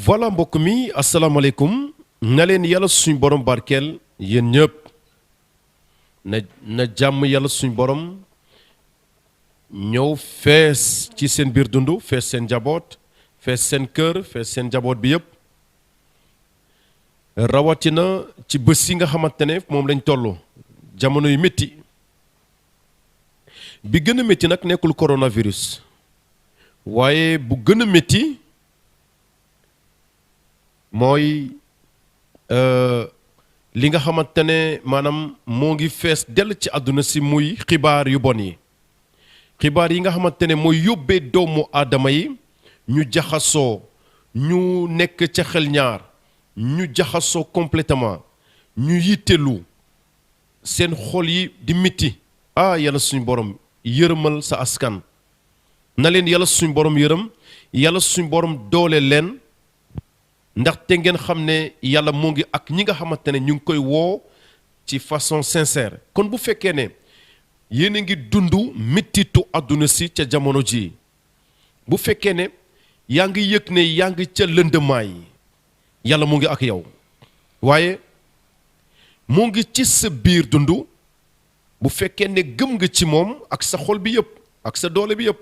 voilà mbokk mi asalaamaaleykum na leen yàlla suñ borom barkeel yéen ñëpp na jàmm yàlla suñ borom ñëw fees ci seen biir dund fees seen njaboot fees seen kër fees seen njaboot bi yëpp rawatina ci bés yi nga xamante ne moom lañ toll jamono yu métti bi gën a métti nag nekkul coronavirus waaye bu gën a métti mooy li nga xamante ne maanaam moo ngi fees dell ci àdduna si muy xibaar yu bon yi xibaar yi nga xamante ne mooy yóbbee doomu aadama yi ñu jaxasoo ñu nekk ca xel ñaar ñu jaxasoo complètement ñu yittelu seen xol yi di mitti yàlla suñu borom yërëmal sa askan na leen yàlla suñu borom yërëm yàlla suñu borom doole leen ndaxte ngeen xam ne yàlla moo ngi ak ñi nga xamante ne ñu ngi koy woo ci façon sincère kon bu fekkee ne yéen a ngi dund mettitu àdduna si ca jamono ji bu fekkee ne yaa ngi yëg ne yaa ngi ca lëndëmaay yàlla mu ngi ak yow waaye mu ngi ci sa biir dund bu fekkee ne gëm nga ci moom ak sa xol bi yëpp ak sa doole bi yëpp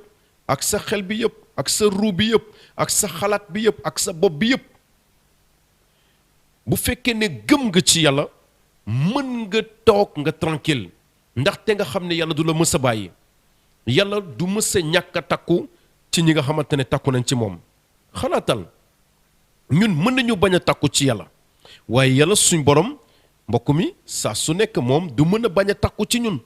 ak sa xel bi yëpp ak sa ruu bi yëpp ak sa xalaat bi yëpp ak sa bopp bi yëpp bu fekkee ne gëm nga ci yàlla mën nga toog nga tranquille ndaxte nga xam ne yàlla du la mës a bàyyi yàlla du mës a ñàkk a takku ci ñi nga xamante ne takku nañ ci moom xalaatal ñun mën nañu bañ a takku ci yàlla waaye yàlla suñ borom mbokk mi saa su nekk moom du mën a bañ a takku ci ñun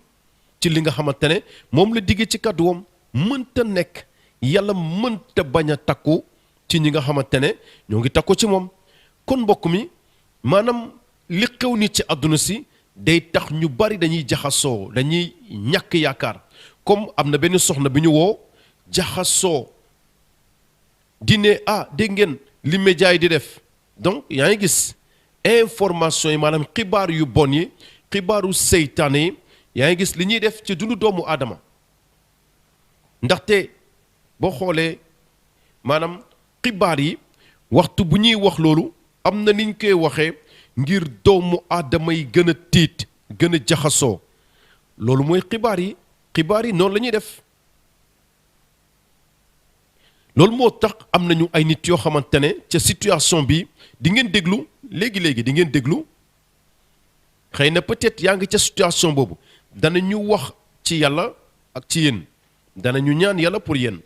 ci li nga xamante ne moom la diggee ci kàdduwam mënta nekk yàlla mënta bañ a takku ci ñi nga xamante ne ñoo ngi takku ci moom kon mbokk mi maanaam li xew ni ci àdduna si day tax ñu bari dañuy jaxasoo dañuy ñàkk yaakaar comme am na benn soxna bi ñu woo jaxasoo di ne dégg ngeen li média yi di def donc yaa ngi gis information yi maanaam xibaar yu bon yi xibaaru seytaane yi yaa ngi gis li ñuy def ci dundu doomu aadama ndaxte boo xoolee maanaam xibaar yi waxtu bu ñuy wax loolu am na ni ñu koy waxee ngir doomu aadama yi gën a tiit gën a jaxasoo loolu mooy xibaar yi noonu la ñuy def loolu moo tax am nañu ay nit yoo xamante ne ca situation bi di ngeen déglu léegi-léegi di ngeen déglu xëy na peut-être yaa ngi ca situation boobu danañu wax ci yàlla ak ci yéen danañu ñaan yàlla pour yéen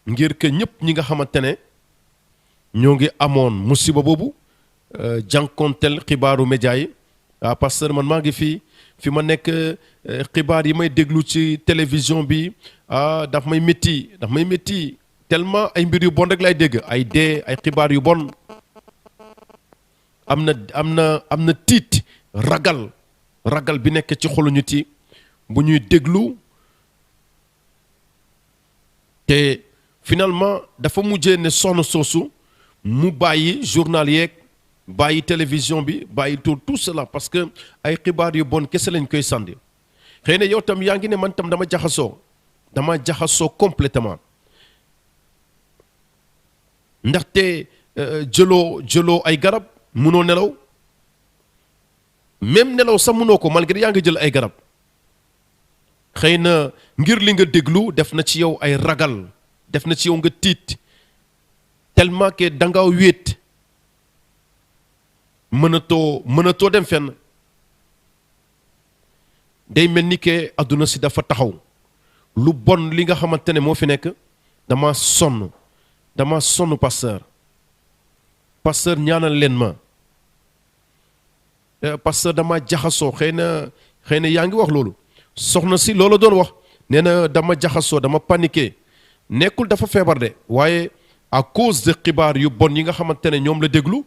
ngir que ñëpp ñi nga xamante ne ñoo ngi amoon musiba boobu jànkonteel xibaaru média yi pasteur man maa ngi fi ma nekk xibaar yi may déglu ci télévision bi daf may métti tellement ay mbir yu bon rek lay dégg ay dee ay xibaar yu bon am na tiit ragal bi nekk ci xolu nit yi bu ñuy déglu te finalement dafa mujjee ne soxna soosu mu bàyyi journal yeeg bàyyi télévision bi bàyyi tout cela parce que ay xibaar yu bon kese lañ koy sànni xëy na yow tam yaa ngi ne man tam dama jaxasoo complètement ndaxte jëloo ay garab munoo nelaw même nelaw sax munoo ko malgré yaa ngi jël ay garab xëy na ngir li nga déglu def na ci yow ay ragal def na ci yow nga tiit tellement que da nga wéet mënatoo dem fenn day mel ni que àdduna si dafa taxaw lu bon li nga xamante ne moo fi nekk dama sonn pasteur ñaanal leen ma pasteur dama jaxasoo xëy na yaa ngi wax loolu soxna si loolu doon wax nee na dama jaxasoo dama paniqué nekkul dafa feebar de waaye à cause de xibaar yu bon yi nga xamante ne ñoom la déglu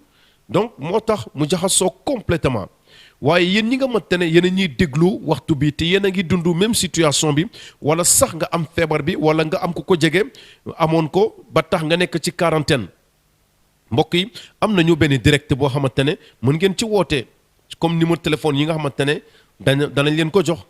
donc moo tax mu jaxasoo complètement waaye yéen ñi nga xamante ne yéen a ñuy déglu waxtu bi te yéen a ngi dund même situation bi wala sax nga am feebar bi wala nga am ku ko jege amoon ko ba tax nga nekk ci quarantaine mbokk yi am nañu benn direct boo xamante ne mën ngeen ci woote comme numéro téléphone yi nga xamante ne danañ leen ko jox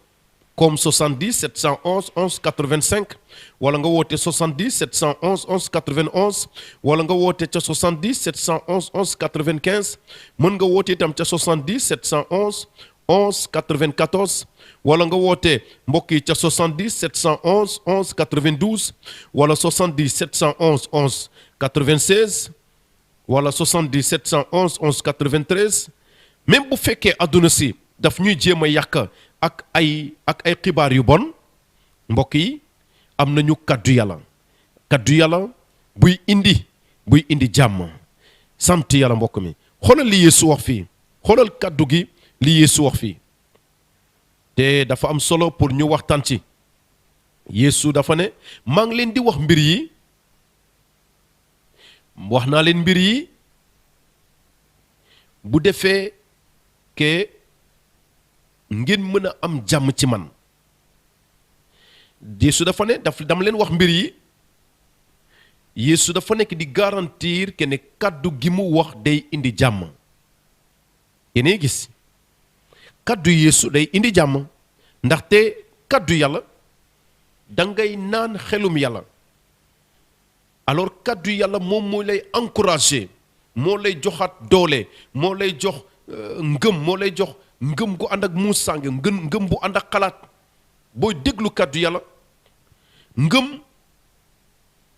comme 70 711 11 85 wala nga woote 70 711 11 91 wala nga woote ca 70 711 11 95 mën nga woote itam ca 70 711 11 94 wala nga woote mbokk yi ca 70 711 11 92 wala 70 711 11 96 wala 70 711 11 93 même bu fekkee àdduna si daf ñuy jéem a yàq ak ay xibaar yu bon mbokk yi am nañu kaddu yàlla buy indi jàmm sant yàlla mbokk mi xoolal li Yeesu wax fii xoolal kaddu gi li Yeesu wax fii te dafa am solo pour ñu waxtaan ci Yeesu dafa ne maa ngi leen di wax mbir yi wax naa leen mbir yi bu defee ke ngeen mën a am jàmm ci man Yeesu dafa ne dama leen wax mbir yi Yeesu dafa nekk di garantir que ne kaddu gi mu wax day indi jàmm yéen gis kaddu Yeesu day indi jàmm ndaxte kaddu yàlla dangay naan xelum yàlla alors kaddu yàlla moom moo lay encourager moo lay joxaat doole moo lay jox ngëm moo lay jox ngëm gu ànd ak muus sàng ngëm bu ànd ak xalaat booy déglu kàddu yàlla ngëm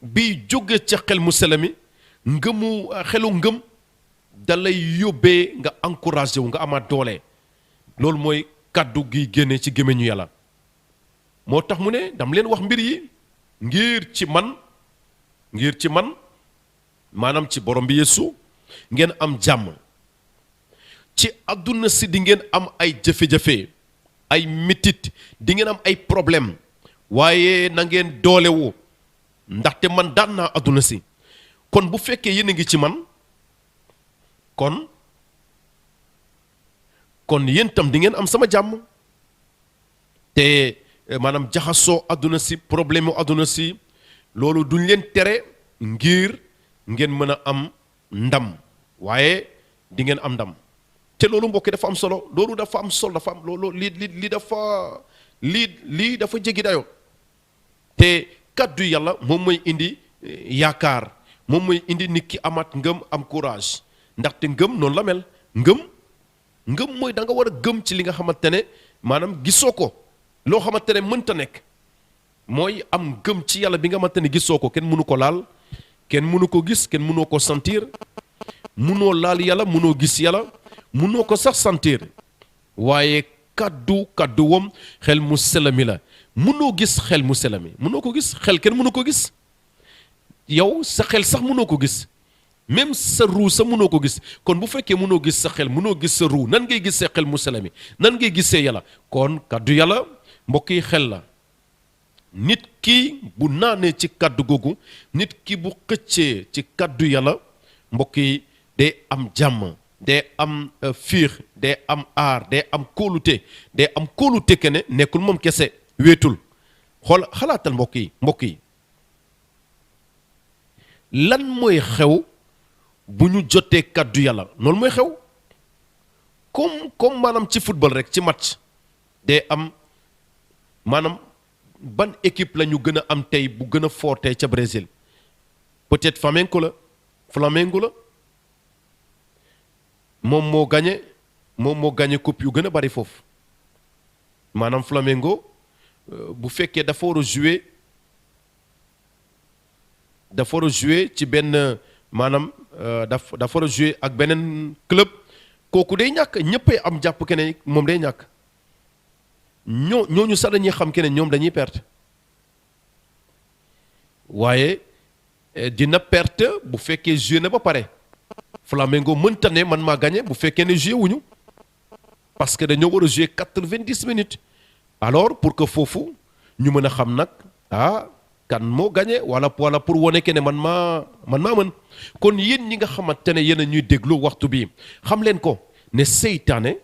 bi jóge ca xel mu sell mi xelu ngëm da lay yóbbee nga encouragé wu nga amaat doole loolu mooy kàddu gi génne ci gémmiñu yàlla moo tax mu ne dam leen wax mbir yi ngir ci man maanaam ci borom bi Yeesu ngeen am jàmm ci àdduna si di ngeen am ay jafe-jafe ay mitit di ngeen am ay problème waaye na ngeen doolewu ndaxte man daan naa àdduna si kon bu fekkee yéen a ngi ci man kon yéen tam di ngeen am sama jàmm te maanaam jaxasoo àdduna si problème mu àdduna si loolu duñ leen tere ngir ngeen mën a am ndam waaye di ngeen am ndam te loolu mbokk dafa am solo loolu dafa am solo dafa am loolu lii dafa jéggi dayoo te kaddu yàlla moom mooy indi yaakaar moom mooy indi nit ki amaat ngëm am courage ndaxte ngëm noonu la mel ngëm mooy da nga war a gëm ci li nga xamante ne maanaam gisoo ko loo xamante ne mënta nekk mooy am gëm ci yàlla bi nga xamante ne gisoo ko kenn mënu ko laal kenn mënu ko gis kenn mënoo ko sentir mënoo laal yàlla mënoo gis yàlla mënoo ko sax sentir waaye kaddu wam xel mu sell mi la mënoo gis xel mu sell mi mënoo ko gis xel kenn mënu ko gis yow sa xel sax mënoo ko gis même sa ruu sa mënoo ko gis kon bu fekkee mënoo gis sa xel mënoo gis sa ruu nan ngay gis sa xel mu sell mi nan ngay gisee yàlla kon kaddu yàlla mbokk yi xel la nit ki bu naanee ci kaddu googu nit ki bu xëccee ci kaddu yàlla mbokk yi day am jàmm day am fiix day am aar day am kóolute ke ne nekkul moom kese wéetul xalaatal mbokk yi lan mooy xew bu ñu jotee kaddu yàlla loolu mooy xew comme maanaam ci football rek ci match day am maanaam ban équipe la ñu gën a am tey bu gën a fort tey ca Brésil peut-être Flamengo la moom moo gagné coupe yu gën a bari foofu maanaam Flamengo bu fekkee dafa war a jouer ci benn maanaam dafa war a jouer ak beneen club kooku day ñàkk ñëppay am jàpp keneen moom day ñàkk ñooñu sax dañuy xam keneen ñoom dañuy perte waaye dina perte bu fekkee joué na ba pare Flamengo mënta ne man maa gagné bu fekkee ne joué wuñu parce que dañoo war a joué 90 minutes alors pour que foofu ñu mën a xam nag kan moo gagné wala pour wane ke ne man maa mën kon yéen ñi nga xamante ne yéen a ñuy déglu waxtu bi xam leen ko ne seytaane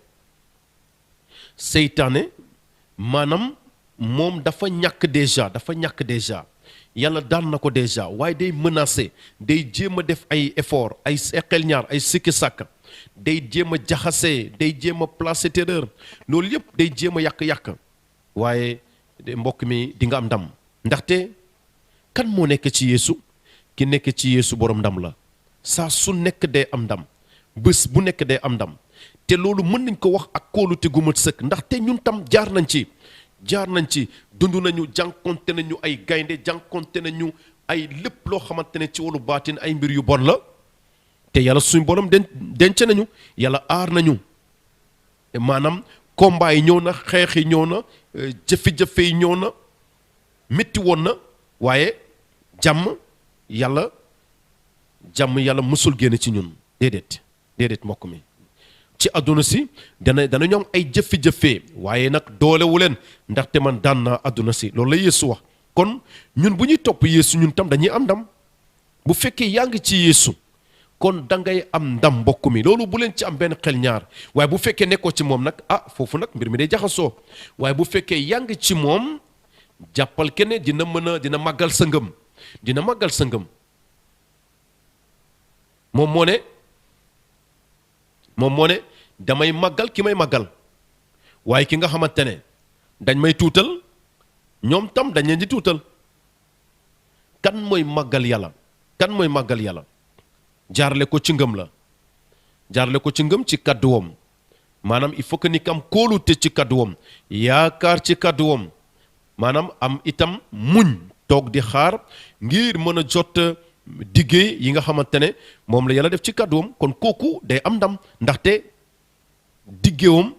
maanaam moom dafa ñàkk déjà yàlla daan na ko déjà waaye day menacé day jéem a def ay effort ay xel ñaar ay sikki sàkk day jéem a jaxase day jéem a placer terreur loolu yëpp day jéem a yàq waaye mbokk mi di nga am ndam ndaxte kan moo nekk ci Yeesu ki nekk ci Yeesu borom ndam la saa su nekk day am ndam bés bu nekk day am ndam te loolu mën nañ ko wax ak kóolute gu mat sëkk ndaxte ñun tam jaar nañ ci dund nañu jànkonte nañu ay gaynde jànkonte nañu ay lépp loo xamante ne ci wàllu baatin ay mbir yu bon la te yàlla suñu borom denc nañu yàlla aar nañu maanaam combat yi ñëw na xeex yi ñëw na jafe-jafe yi ñëw na métti woon na waaye jàmm yàlla mësul génn ci ñun déedéet mbokk mi ci àdduna si dana ñoom ay jafe-jafe waaye nag doolewu leen ndaxte man daan naa àdduna si loolu la Yeesu wax kon ñun bu ñuy topp Yeesu ñun tam dañuy am ndam bu fekkee yaa ngi ci Yeesu kon da ngay am ndam mbokk mi loolu bu leen ci am benn xel ñaar waaye bu fekkee nekkoo ci moom nag foofu nag mbir mi day jaxasoo waaye bu fekkee yaa ngi ci moom jàppal kenn dina màggal sa ngëm dina màggal sa ngëm moom moo ne damay màggal ki may màggal waaye ki nga xamante ne dañ may tuutal ñoom tam dañ leen di tuutal kan mooy màggal yàlla jaarale ko ci ngëm la jaarale ko ci ngëm ci kàdduwam maanaam il faut que ni am kóolute ci kàdduwam yaakaar ci kàdduwam maanaam am itam muñ toog di xaar ngir mën a jot diggé yi nga xamante ne moom la yàlla def ci kàdduwam kon kooku day am ndam ndaxte diggéewam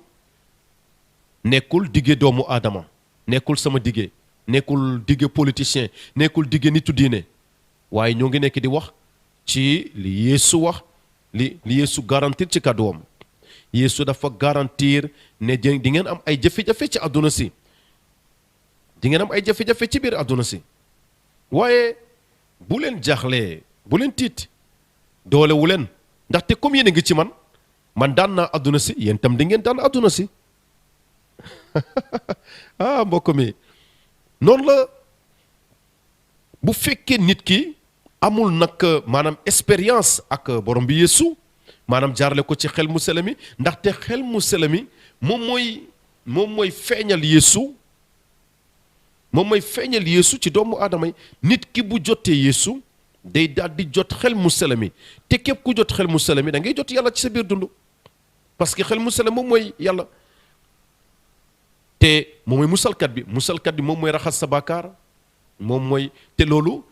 nekkul diggé doomu aadama nekkul sama diggé nekkul diggé politicien nekkul diggé nitu diine waaye ñoo ngi nekk di wax ci li Yeesu wax li Yeesu garantir ci kàdduwam Yeesu dafa garantir ne di ngeen am ay jafe-jafe ci àdduna si di ngeen am ay jafe-jafe ci biir àdduna si waaye bu leen jaaxlee bu leen tiit doolewu leen ndaxte comme yéen a ngi ci man daan naa àdduna si yéen tam di ngeen daan àdduna si mbokk mi noonu la bu fekkee nit ki amul nag maanaam expérience ak borom bi Yeesu maanaam jaarale ko ci xel mu sell mi ndaxte xel mu sell mi moom mooy feeñal Yeesu ci doomu aadama yi nit ki bu jotee Yeesu day daal di jot xel mu sell mi te képp ku jot xel mu sell mi da ngay jot yàlla ci sa biir dund parce que xel mu sell moom mooy yàlla te moom mooy musalkat bi moom mooy raxas sa bàkkaar moom mooy te loolu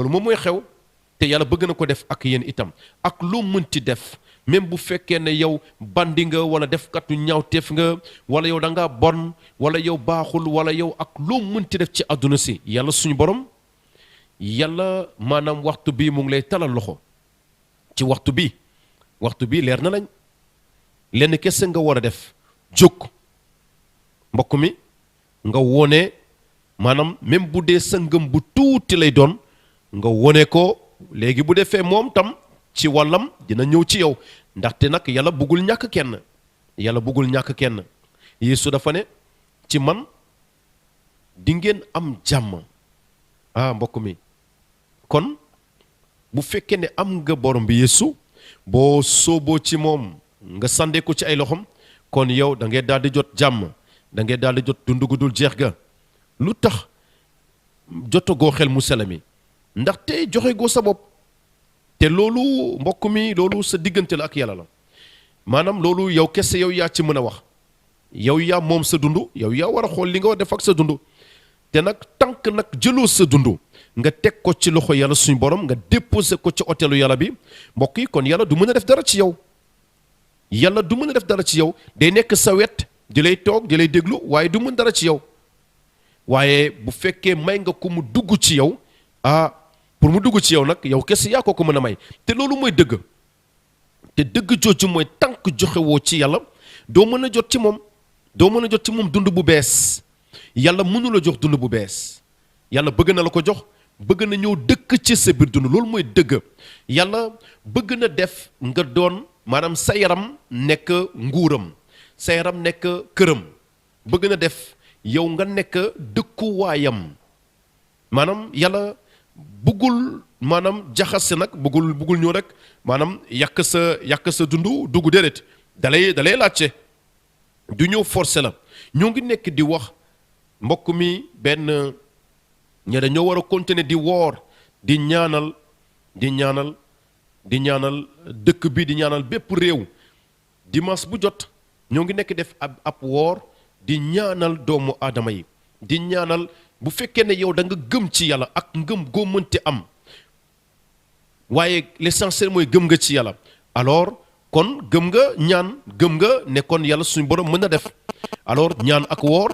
moom mooy xew te yàlla bëgg na ko def ak yéen itam ak loo mënti def même bu fekkee ne yow bandi nga wala defkatu ñaawteef nga wala yow da ngaa bon wala yow baaxul wala yow ak loo mënti def ci àdduna si yàlla suñu borom yàlla maanaam waxtu bi mu ngi lay talal loxo ci waxtu bi leer na lañ lenn kese nga war a def jóg mbokk mi nga wone maanaam même bu dee sa ngëm bu tuuti lay doon nga wone ko léegi bu defee moom tam ci wàllam dina ñëw ci yow ndaxte nag yàlla bëggul ñàkk kenn Yeesu dafa ne ci man di ngeen am jàmm mbokk mi kon bu fekkee ne am nga borom bi Yeesu boo sooboo ci moom nga sànde ko ci ay loxom kon yow da ngay daal di jot jàmm da ngay daal di jot dund gu dul jeex ga lu tax jotagoo xel mu sell mi ndaxte joxe goo sa bopp te loolu mbokk mi loolu sa diggante la ak yàlla la maanaam loolu yow kese yow yaa ci mën a wax yow yaa moom sa dund yow yaa war a xool li nga war def ak sa dund te nag tànk nag jëloo sa dund nga teg ko ci loxo yàlla suñu borom nga déposé ko ci hôtelu yàlla bi mbokk yi kon yàlla du mën a def dara ci yow day nekk sa wet di lay toog di lay déglu waaye du mën dara ci yow waaye bu fekkee may nga ko mu dugg ci yow pour mu dugg ci yow nag yow kese yaa ko mën a may te loolu mooy dëgg te dëgg jooju mooy tànk joxewoo ci yàlla doo mën a jot ci moom dund bu bees yàlla mënu la jox dund bu bees yàlla bëgg na la ko jox bëgg na ñëw dëkk ci sa biir dund loolu mooy dëgg yàlla bëgg na def nga doon maanaam sa yaram nekk nguuram sa yaram nekk këram bëgg na def yow nga nekk dëkkuwaayam maanaam yàlla bëggul maanaam jaxase nag bëggul ñëw rek maanaam yàq sa dund dugg déedéet dalay laajte du ñëw forcé la ñoo ngi nekk di wax mbokk mi benn ñe dañoo war a continuer di woor di ñaanal di ñaanal di ñaanal dëkk bi di ñaanal bépp réew dimanche bu jot ñoo ngi nekk def ab woor di ñaanal doomu aadama yi di ñaanal bu fekkee ne yow da nga gëm ci yàlla ak ngëm goo mënte am waaye l'essentiel mooy gëm nga ci yàlla alors kon gëm nga ñaan gëm nga ne kon yàlla suñu borom mën na def alors ñaan ak woor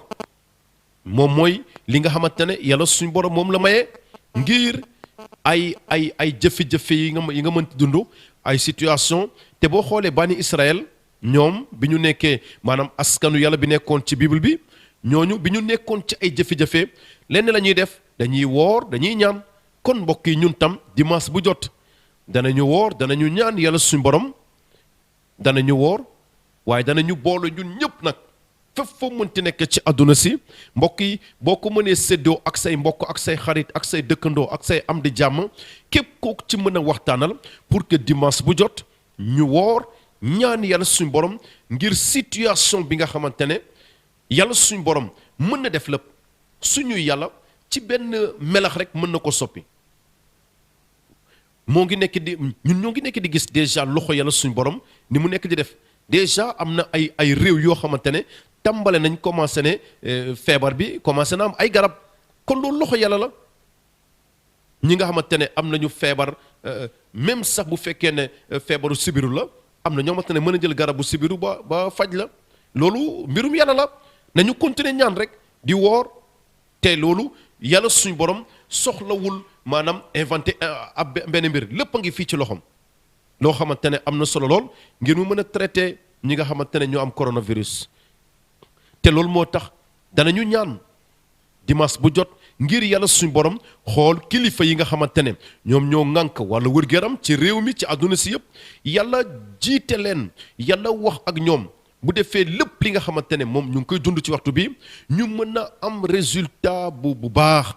moom mooy li nga xamante ne yàlla suñu borom moom la maye ngir ay jëfe-jëfe yi nga mënti dund ay situation te boo xoolee bani Israël ñoom bi ñu nekkee maanaam askanu yàlla bi nekkoon ci bible bi ñooñu bi ñu nekkoon ci ay jëfe-jëfe lenn la ñuy def dañuy woor dañuy ñaan kon mbokk yi ñun tam dimanche bu jot danañu woor danañu ñaan yàlla suñu borom danañu woor waaye danañu boole ñun ñëpp nag fépp foo mënti nekk ci àdduna si mbokk yi boo ko mënee séddoo ak say mbokk ak say xarit ak say dëkkandoo ak say am di jàmm képp kooku ci mën a waxtaanal pour que dimanche bu jot ñu woor ñaan yàlla suñu borom ngir situation bi nga xamante ne yàlla suñu borom mën na def lépp suñu yàlla ci benn melax rek mën na ko soppi moo ngi nekk di ñun ñoo ngi nekk di gis déjà loxo yàlla suñu borom ni mu nekk di def déjà am na ay réew yoo xamante ne tàmbale nañ commencé ne feebar bi commencé na am ay garab kon loolu loxo yàlla la ñi nga xamante ne am nañu feebar même sax bu fekkee ne feebaru sibiru la am na ñoo xamante ne mën a jël garabu sibiru ba faj la loolu mbirum yàlla la nañu continuer ñaan rek di woor te loolu yàlla suñu borom soxlawul maanaam inventé ab benn mbir lépp a ngi fii ci loxoom loo xamante ne am na solo lool ngir mu mën a traité ñi nga xamante ne ñoo am coronavirus te loolu moo tax danañu ñaan dimanche bu jot ngir yàlla suñu borom xool kilifa yi nga xamante ne ñoom ñoo ŋànk wala wër-gu-yaram ci réew mi ci àdduna si yëpp yàlla jiite leen yàlla wax ak ñoom bu defee lépp li nga xamante ne moom ñu ngi koy dund ci waxtu bi ñu mën a am résultat bu baax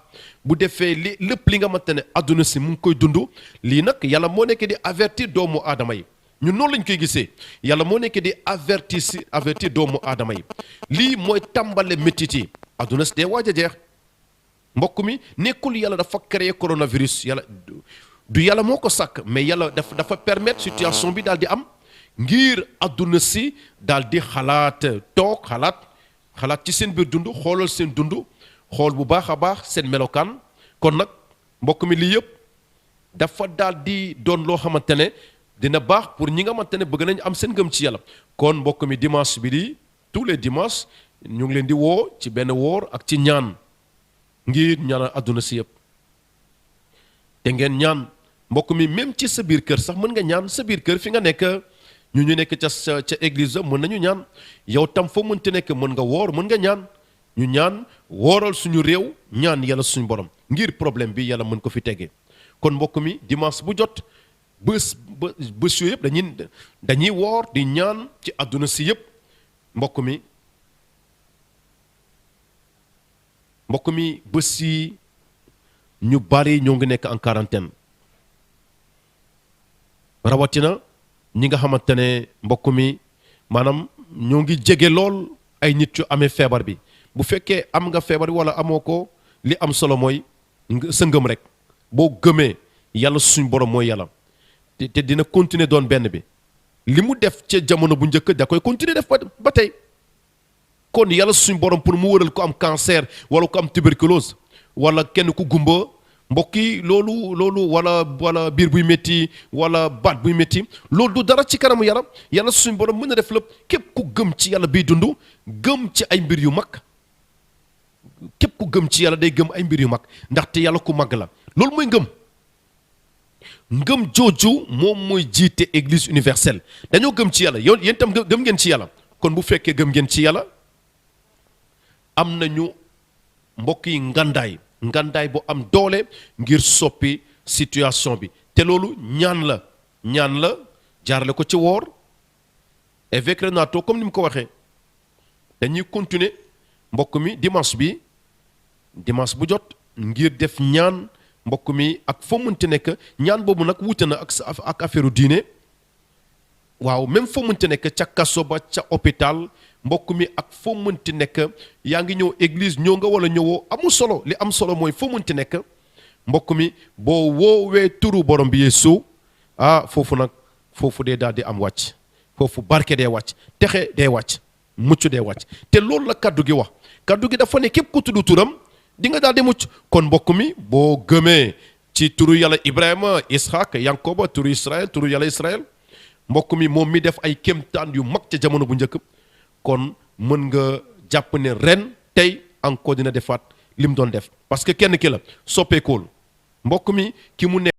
bu defee lépp li nga xamante ne àdduna si mu ngi koy dund lii nag yàlla moo nekk di avertir doomu aadama yi ñun noonu lañ koy gisee yàlla moo nekk di avertir doomu aadama yi lii mooy tàmbale métit yi àdduna si dee waaj a jeex mbokk mi nekkul yàlla dafa créer coronavirus yàlla du yàlla moo ko sàkk mais yàlla dafa permettre situation bi daal di am ngir àdduna si daal di toog xalaat ci seen biir dund xoolal seen dund xool bu baax a baax seen melokaan kon nag mbokk mi lii yëpp dafa daal di doon loo xamante ne dina baax pour ñi nga xamante ne bëgg nañu am seen ngëm ci yàlla kon mbokk mi dimanche bi di tous les dimanches ñu ngi leen di woo ci benn woor ak ci ñaan ngir ñaanal àdduna si yëpp te ngeen ñaan mbokk mi même ci sa biir kër sax mën nga ñaan sa biir kër fi nga nekk ñu nekk ca église mën nañu ñaan yow tam foo mënti nekk mën nga woor mën nga ñaan ñu ñaan wooral suñu réew ñaan yàlla suñu borom ngir problème bi yàlla mën ko fi tegee kon mbokk mi dimanche bu jot bés yooyu yëpp dañuy woor di ñaan ci àdduna si yëpp mbokk mi bés yi ñu bari ñoo ngi nekk en quarantaine rawatina ñi nga xamante ne mbokk mi maanaam ñoo ngi jege lool ay nit yu amee feebar bi bu fekkee am nga feebar bi wala amoo ko li am solo mooy sa ngëm rek boo gëmee yàlla suñ borom mooy yàlla te dina continuer doon benn bi li mu def ca jamono bu njëkk da koy continuer def ba tey kon yàlla suñ borom pour mu wëral ko am cancer wala ko am tuberculose wala kenn ku gumba mbokk yi loolu wala biir buy métti wala baat buy métti loolu du dara ci kanamu yàlla suñ borom mën na def lépp képp ku gëm ci yàlla biy dund gëm ci ay mbir yu mag képp ku gëm ci yàlla day gëm ay mbir yu mag ndaxte yàlla ku mag la loolu mooy ngëm jooju moom mooy jiite église universelle dañoo gëm ci yàlla yéen itam gëm ngeen ci yàlla kon bu fekkee gëm ngeen ci yàlla am nañu mbokk yi ngandaay bu am doole ngir soppi situation bi te loolu ñaan la jaarale ko ci woor évêque Renato comme ni mu ko waxee dañuy continuer mbokk mi dimanche bu jot ngir def ñaan mbokk mi ak foo mënti nekk ñaan boobu nag wuute na ak affaire diine waaw même foo mënti nekk ca kaso ba ca hôpital mbokk mi ak foo mënti nekk yaa ngi ñëw église ñëw nga wala ñëwoo amul solo li am solo mooy foo mënti nekk mbokk mi boo woowee turu borom bi Yeesu foofu nag foofu dee daal di am wàcc foofu barke dee wàcc texe dee wàcc mucc dee wàcc te loolu la kaddu gi wax kaddu gi dafa ne képp ku tudd turam di nga daal di mucc kon mbokk mi boo gëmee ci turu yàlla Ibrahima Ishaq Yankoba turu Israël turu yàlla Israël mbokk mi moom mi def ay kéemtaan yu mag ca jamono bu njëkk kon mën nga jàpp ne ren tey encore dina defaat li mu doon def parce que kenn ki la soppeekul mbokk mi ki mu ne